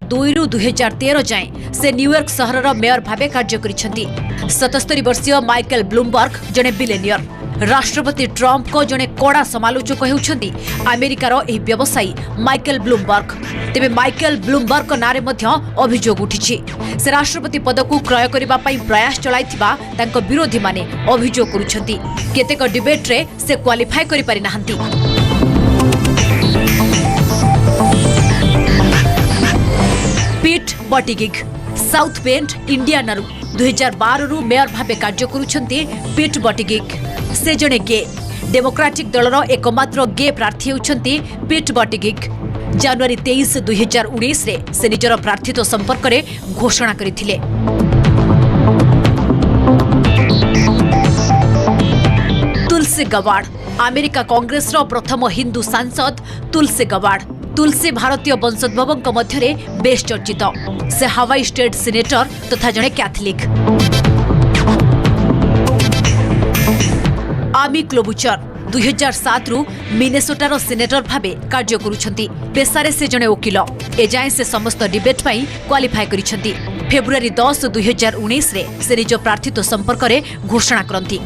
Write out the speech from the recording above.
2002 रु 2013 जाए से न्यूयॉर्क सहरर मेयर भावे कार्य करिसेंती। 77 वर्षीय माइकल ब्लूमबर्ग जने बिलियनियर। राष्ट्रपति ट्रंप को जने कड़ा समालोचक होउछंती अमेरिकार एही व्यवसायी माइकल ब्लूमबर्ग। तेबे माइकल ब्लूमबर्ग नारे मध्य अभियोग उठिछि। से राष्ट्रपति पद को क्रय करिबा पई प्रयास चलाइथिबा तांको विरोधी माने अभियोग करूछंती। केतेक डिबेट रे से क्वालिफाई करि पारि नाहंती। पीट बटिगिग साउथ बेंड इंडियानारू 2012 रु मेयर भावे कार्य करूछंती पीट बटिगिग। से जने गे डेमोक्रेटिक दलर एकमात्र गे प्रार्थी होउछंती पीट बटिगिग। जनवरी 23 2019 रे से निजर प्रार्थित्व संपर्क रे घोषणा करिथिले। तुलसी गवाड़ अमेरिका कांग्रेस रो प्रथम हिंदू सांसद तुलसी गवाड़। तुलसी भारतीय वंशोद्भवों मध्य बेस चर्चित। से हवाई स्टेट सिनेटर तथा जने कैथलिक। आमी क्लोबुचर 2007 रु मिनेसोटार सिनेटर भावे कार्य करुछंती। पेशारे से जने वकील। एजाए से समस्त डिबेट पई क्वालिफाई करिछंती। फेब्रुआरी 10 2019 रे से निज प्रार्थित्व संपर्क रे घोषणा करंती।